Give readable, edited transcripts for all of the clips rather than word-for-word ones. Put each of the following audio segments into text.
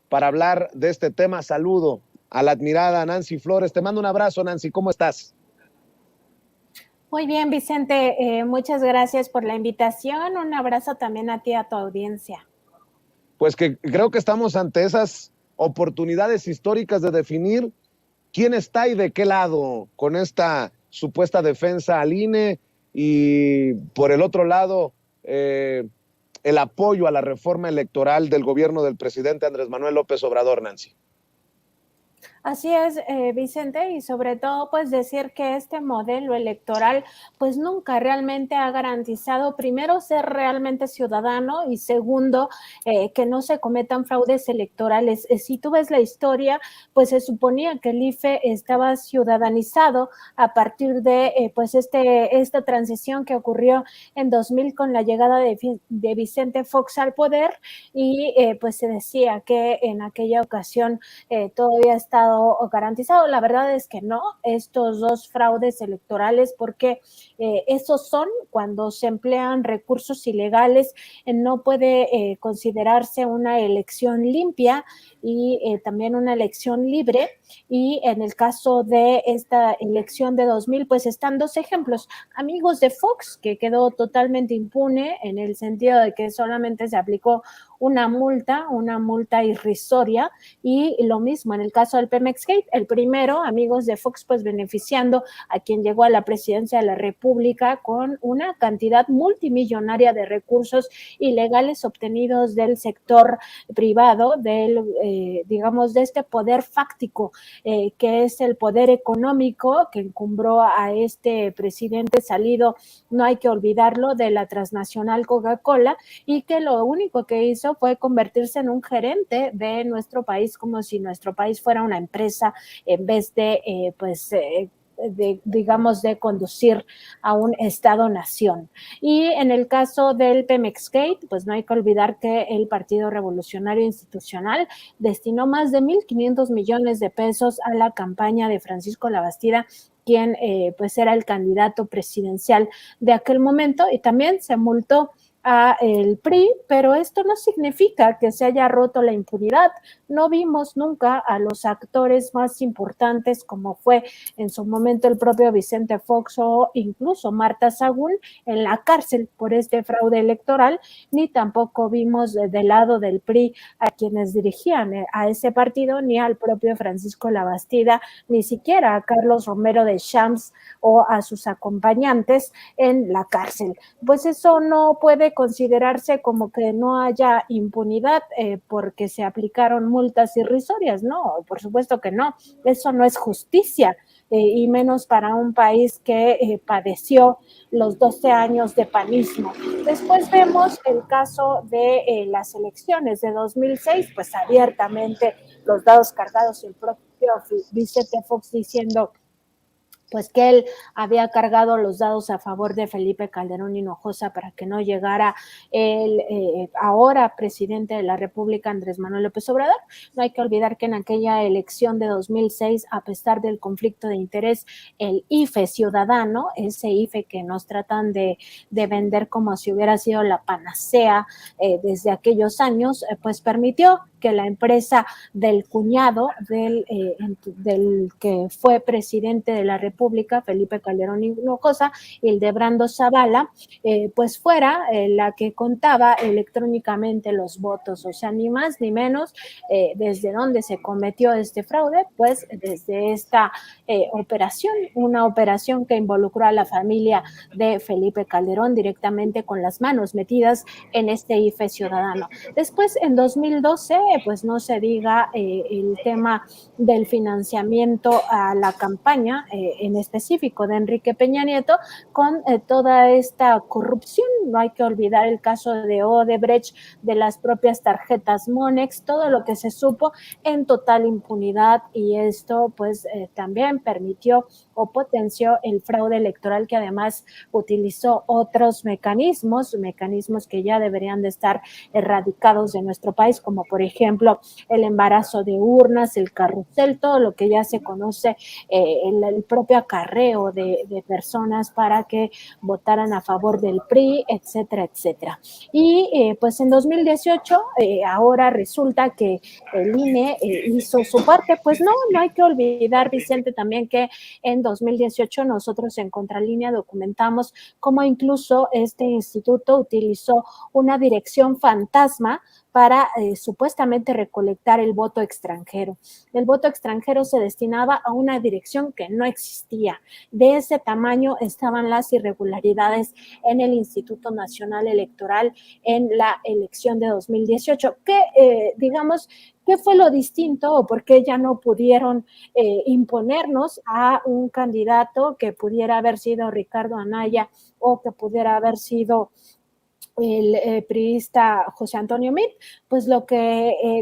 para hablar de este tema. Saludo a la admirada Nancy Flores. Te mando un abrazo, Nancy. ¿Cómo estás? Muy bien, Vicente. Muchas gracias por la invitación. Un abrazo también a ti, a tu audiencia. Pues que creo que estamos ante esas oportunidades históricas de definir quién está y de qué lado con esta supuesta defensa al INE y por el otro lado el apoyo a la reforma electoral del gobierno del presidente Andrés Manuel López Obrador, Nancy. Así es, Vicente, y sobre todo pues decir que este modelo electoral pues nunca realmente ha garantizado, primero, ser realmente ciudadano y segundo, que no se cometan fraudes electorales. Si tú ves la historia, pues se suponía que el IFE estaba ciudadanizado a partir de pues esta transición que ocurrió en 2000 con la llegada de Vicente Fox al poder y pues se decía que en aquella ocasión todavía estaba garantizado. La verdad es que no, estos dos fraudes electorales, porque esos son cuando se emplean recursos ilegales, no puede considerarse una elección limpia y también una elección libre. Y en el caso de esta elección de 2000, pues están dos ejemplos. Amigos de Fox, que quedó totalmente impune en el sentido de que solamente se aplicó una multa irrisoria, y lo mismo en el caso del Pemex Gate, el primero, amigos de Fox, pues beneficiando a quien llegó a la presidencia de la República con una cantidad multimillonaria de recursos ilegales obtenidos del sector privado, digamos, de este poder fáctico, que es el poder económico que encumbró a este presidente salido, no hay que olvidarlo, de la transnacional Coca-Cola, y que lo único que hizo fue convertirse en un gerente de nuestro país, como si nuestro país fuera una empresa en vez de, digamos, de conducir a un Estado-nación. Y en el caso del Pemex Gate, pues no hay que olvidar que el Partido Revolucionario Institucional destinó más de 1,500 millones de pesos a la campaña de Francisco Labastida, quien pues era el candidato presidencial de aquel momento, y también se multó a el PRI, pero esto no significa que se haya roto la impunidad. No vimos nunca a los actores más importantes, como fue en su momento el propio Vicente Fox o incluso Marta Sagún, en la cárcel por este fraude electoral, ni tampoco vimos del lado del PRI a quienes dirigían a ese partido, ni al propio Francisco Labastida, ni siquiera a Carlos Romero de Champs o a sus acompañantes en la cárcel. Pues eso no puede considerarse como que no haya impunidad porque se aplicaron multas irrisorias, no, por supuesto que no, eso no es justicia, y menos para un país que padeció los 12 años de panismo. Después vemos el caso de las elecciones de 2006, pues abiertamente los dados cargados, el propio Vicente Fox diciendo pues que él había cargado los dados a favor de Felipe Calderón Hinojosa para que no llegara el ahora presidente de la República, Andrés Manuel López Obrador. No hay que olvidar que en aquella elección de 2006, a pesar del conflicto de interés, el IFE ciudadano, ese IFE que nos tratan de vender como si hubiera sido la panacea desde aquellos años, pues permitió que la empresa del cuñado del que fue presidente de la República, Felipe Calderón Hinojosa, Hildebrando Zavala, pues fuera la que contaba electrónicamente los votos, o sea, ni más ni menos. ¿Desde dónde se cometió este fraude? Pues desde esta operación, una operación que involucró a la familia de Felipe Calderón directamente con las manos metidas en este IFE ciudadano. Después, en 2012, pues no se diga el tema del financiamiento a la campaña, en específico de Enrique Peña Nieto, con toda esta corrupción. No hay que olvidar el caso de Odebrecht, de las propias tarjetas Monex, todo lo que se supo en total impunidad, y esto pues también permitió o potenció el fraude electoral, que además utilizó otros mecanismos que ya deberían de estar erradicados de nuestro país, como por ejemplo el embarazo de urnas, el carrusel, todo lo que ya se conoce, el propio acarreo de personas para que votaran a favor del PRI, etcétera, etcétera. Y pues en 2018, ahora resulta que el INE hizo su parte. Pues no hay que olvidar, Vicente, también que en 2018 nosotros en Contralínea documentamos cómo incluso este instituto utilizó una dirección fantasma para supuestamente recolectar el voto extranjero. El voto extranjero se destinaba a una dirección que no existía. De ese tamaño estaban las irregularidades en el Instituto Nacional Electoral en la elección de 2018. Digamos, ¿qué fue lo distinto o por qué ya no pudieron imponernos a un candidato que pudiera haber sido Ricardo Anaya o que pudiera haber sido el priista José Antonio Meade? Pues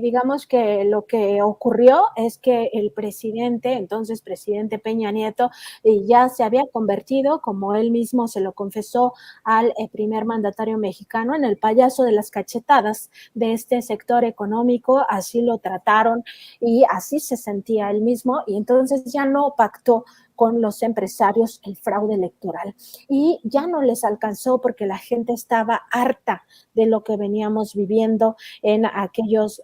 digamos que lo que ocurrió es que el presidente, entonces presidente Peña Nieto, ya se había convertido, como él mismo se lo confesó al primer mandatario mexicano, en el payaso de las cachetadas de este sector económico. Así lo trataron y así se sentía él mismo, y entonces ya no pactó con los empresarios el fraude electoral. Y ya no les alcanzó porque la gente estaba harta de lo que veníamos viviendo en aquellos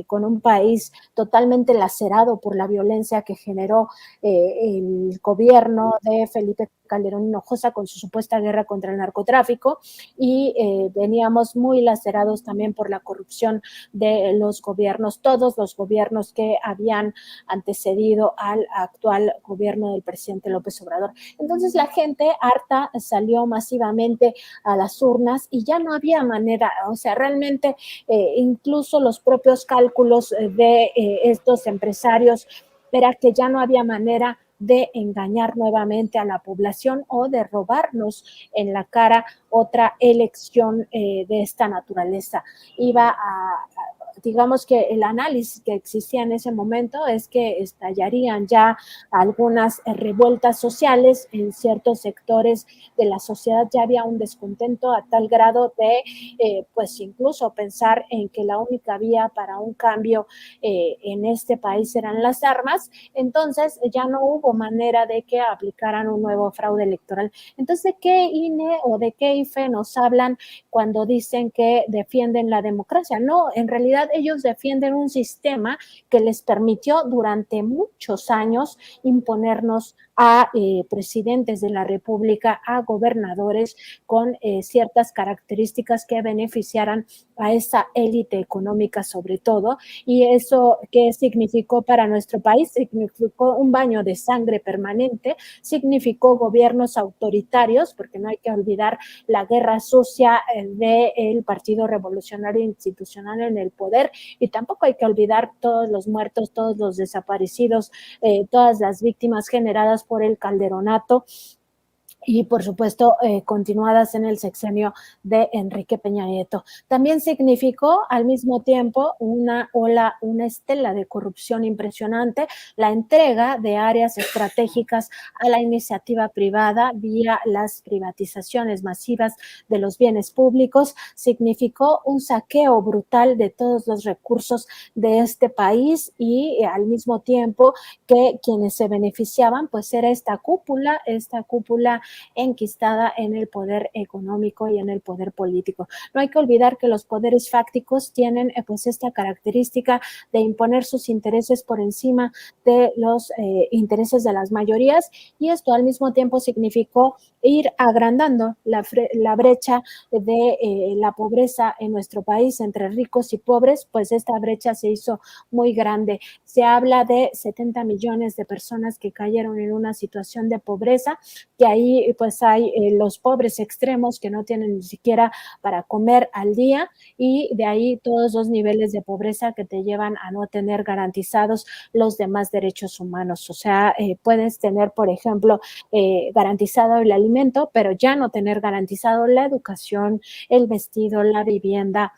con un país totalmente lacerado por la violencia que generó el gobierno de Felipe Calderón Hinojosa con su supuesta guerra contra el narcotráfico, y veníamos muy lacerados también por la corrupción de los gobiernos, todos los gobiernos que habían antecedido al actual gobierno del presidente López Obrador. Entonces la gente harta salió masivamente a las urnas y ya no había manera, o sea, realmente incluso los propios cálculos de estos empresarios era que ya no había manera de engañar nuevamente a la población o de robarnos en la cara otra elección de esta naturaleza. Digamos que el análisis que existía en ese momento es que estallarían ya algunas revueltas sociales en ciertos sectores de la sociedad. Ya había un descontento a tal grado de pues incluso pensar en que la única vía para un cambio en este país eran las armas. Entonces ya no hubo manera de que aplicaran un nuevo fraude electoral. Entonces, ¿de qué INE o de qué IFE nos hablan cuando dicen que defienden la democracia? No, en realidad ellos defienden un sistema que les permitió durante muchos años imponernos a presidentes de la República, a gobernadores con ciertas características que beneficiaran a esa élite económica sobre todo. ¿Y eso qué significó para nuestro país? Significó un baño de sangre permanente, significó gobiernos autoritarios, porque no hay que olvidar la guerra sucia del Partido Revolucionario Institucional en el poder, y tampoco hay que olvidar todos los muertos, todos los desaparecidos, todas las víctimas generadas por el calderonato y por supuesto continuadas en el sexenio de Enrique Peña Nieto. También significó al mismo tiempo una estela de corrupción impresionante, la entrega de áreas estratégicas a la iniciativa privada vía las privatizaciones masivas de los bienes públicos, significó un saqueo brutal de todos los recursos de este país, y al mismo tiempo que quienes se beneficiaban pues era esta cúpula enquistada en el poder económico y en el poder político. No hay que olvidar que los poderes fácticos tienen pues esta característica de imponer sus intereses por encima de los intereses de las mayorías, y esto al mismo tiempo significó ir agrandando la brecha de la pobreza en nuestro país entre ricos y pobres. Pues esta brecha se hizo muy grande. Se habla de 70 millones de personas que cayeron en una situación de pobreza, que ahí pues hay los pobres extremos que no tienen ni siquiera para comer al día, y de ahí todos los niveles de pobreza que te llevan a no tener garantizados los demás derechos humanos. O sea, puedes tener, por ejemplo, garantizado el alimento, pero ya no tener garantizado la educación, el vestido, la vivienda,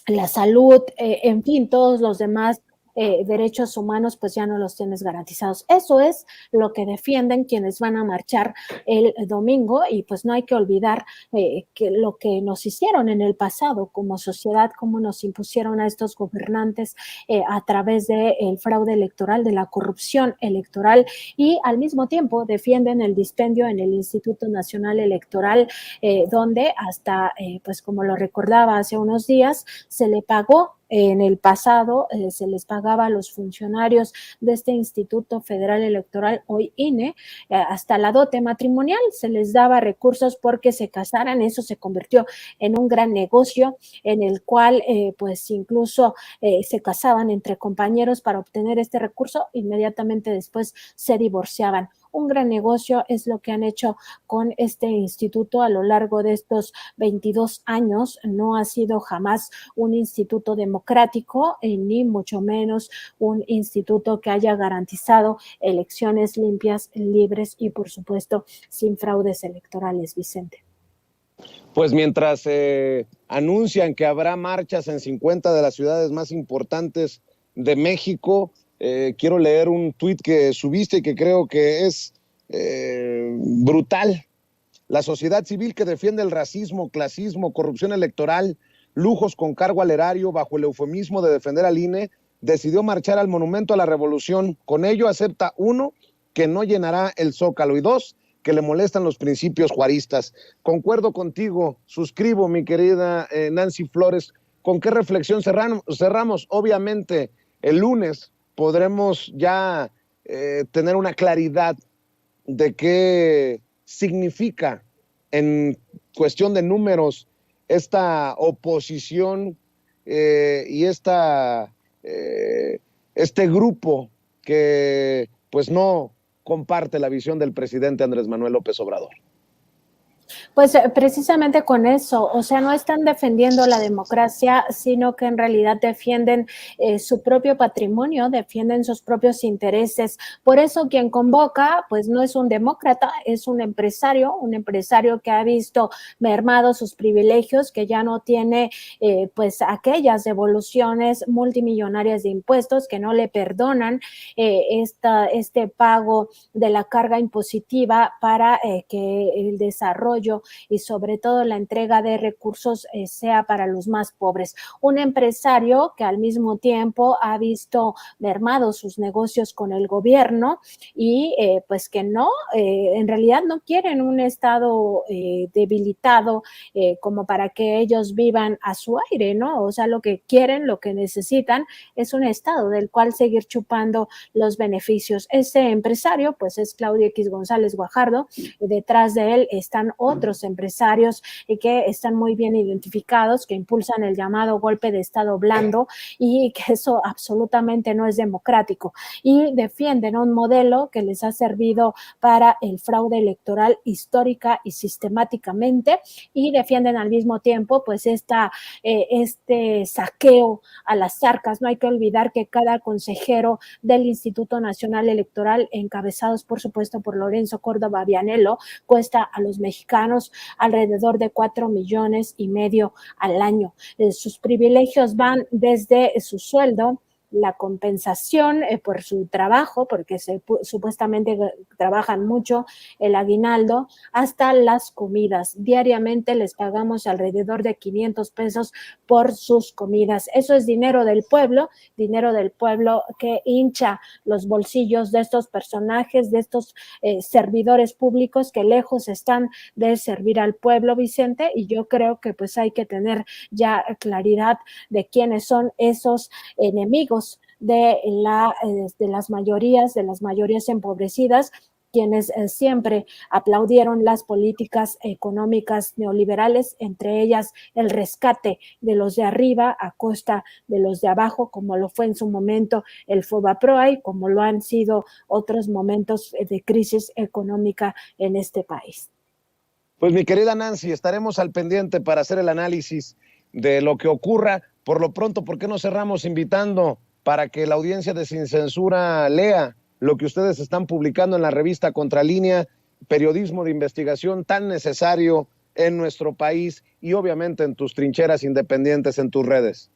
la salud, en fin, todos los demás derechos humanos, pues ya no los tienes garantizados. Eso es lo que defienden quienes van a marchar el domingo, y pues no hay que olvidar que lo que nos hicieron en el pasado como sociedad, cómo nos impusieron a estos gobernantes a través del fraude electoral, de la corrupción electoral, y al mismo tiempo defienden el dispendio en el Instituto Nacional Electoral, donde hasta, pues como lo recordaba hace unos días, se le pagó en el pasado, se les pagaba a los funcionarios de este Instituto Federal Electoral, hoy INE, hasta la dote matrimonial, se les daba recursos porque se casaran. Eso se convirtió en un gran negocio en el cual pues incluso se casaban entre compañeros para obtener este recurso, inmediatamente después se divorciaban. Un gran negocio es lo que han hecho con este instituto a lo largo de estos 22 años. No ha sido jamás un instituto democrático, ni mucho menos un instituto que haya garantizado elecciones limpias, libres y, por supuesto, sin fraudes electorales, Vicente. Pues mientras anuncian que habrá marchas en 50 de las ciudades más importantes de México, quiero leer un tuit que subiste y que creo que es brutal. La sociedad civil que defiende el racismo, clasismo, corrupción electoral, lujos con cargo al erario bajo el eufemismo de defender al INE, decidió marchar al Monumento a la Revolución. Con ello acepta, 1, que no llenará el Zócalo, y 2, que le molestan los principios juaristas. Concuerdo contigo, suscribo, mi querida Nancy Flores. ¿Con qué reflexión cerramos? Obviamente, el lunes podremos ya tener una claridad de qué significa en cuestión de números esta oposición y este grupo que pues no comparte la visión del presidente Andrés Manuel López Obrador. Pues precisamente con eso, o sea, no están defendiendo la democracia, sino que en realidad defienden su propio patrimonio, defienden sus propios intereses. Por eso quien convoca, pues no es un demócrata, es un empresario que ha visto mermados sus privilegios, que ya no tiene pues aquellas devoluciones multimillonarias de impuestos que no le perdonan este pago de la carga impositiva para que el desarrollo y sobre todo la entrega de recursos sea para los más pobres. Un empresario que al mismo tiempo ha visto mermados sus negocios con el gobierno y pues que no, en realidad no quieren un Estado debilitado como para que ellos vivan a su aire, ¿no? O sea, lo que quieren, lo que necesitan es un Estado del cual seguir chupando los beneficios. Ese empresario pues es Claudio X González Guajardo, detrás de él están otros empresarios que están muy bien identificados, que impulsan el llamado golpe de Estado blando y que eso absolutamente no es democrático, y defienden un modelo que les ha servido para el fraude electoral histórica y sistemáticamente, y defienden al mismo tiempo pues este saqueo a las arcas. No hay que olvidar que cada consejero del Instituto Nacional Electoral, encabezados por supuesto por Lorenzo Córdoba Vianello, cuesta a los mexicanos alrededor de 4,5 millones al año. Sus privilegios van desde su sueldo, la compensación por su trabajo, porque supuestamente trabajan mucho, el aguinaldo, hasta las comidas. Diariamente les pagamos alrededor de 500 pesos por sus comidas. Eso es dinero del pueblo que hincha los bolsillos de estos personajes, de estos servidores públicos que lejos están de servir al pueblo, Vicente, y yo creo que pues hay que tener ya claridad de quiénes son esos enemigos de las mayorías empobrecidas, quienes siempre aplaudieron las políticas económicas neoliberales, entre ellas el rescate de los de arriba a costa de los de abajo, como lo fue en su momento el FOBAPROA, como lo han sido otros momentos de crisis económica en este país. Pues mi querida Nancy, estaremos al pendiente para hacer el análisis de lo que ocurra. Por lo pronto, ¿por qué no cerramos invitando para que la audiencia de Sin Censura lea lo que ustedes están publicando en la revista Contralínea, periodismo de investigación tan necesario en nuestro país y obviamente en tus trincheras independientes en tus redes?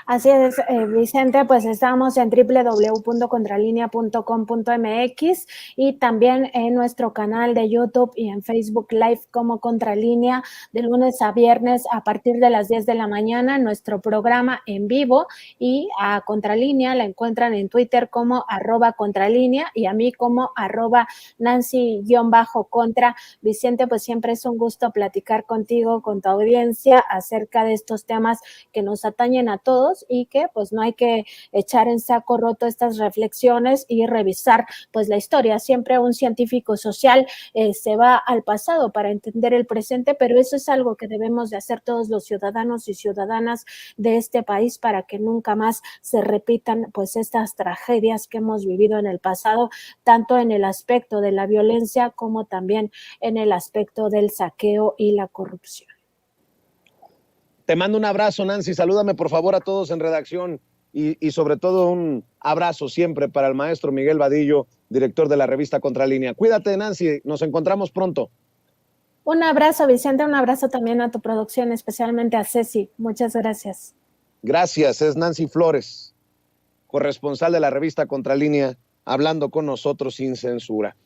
Así es, Vicente, pues estamos en www.contralinea.com.mx y también en nuestro canal de YouTube y en Facebook Live como Contralínea de lunes a viernes a partir de las 10 de la mañana, nuestro programa en vivo, y a Contralínea la encuentran en Twitter como @Contralínea y a mí como @Nancy_contra. Vicente, pues siempre es un gusto platicar contigo, con tu audiencia acerca de estos temas que nos atañen a todos y que pues no hay que echar en saco roto estas reflexiones y revisar pues la historia. Siempre un científico social se va al pasado para entender el presente, pero eso es algo que debemos de hacer todos los ciudadanos y ciudadanas de este país para que nunca más se repitan pues estas tragedias que hemos vivido en el pasado, tanto en el aspecto de la violencia como también en el aspecto del saqueo y la corrupción. Te mando un abrazo, Nancy. Salúdame, por favor, a todos en redacción y sobre todo un abrazo siempre para el maestro Miguel Vadillo, director de la revista Contralínea. Cuídate, Nancy. Nos encontramos pronto. Un abrazo, Vicente. Un abrazo también a tu producción, especialmente a Ceci. Muchas gracias. Gracias. Es Nancy Flores, corresponsal de la revista Contralínea, hablando con nosotros sin censura.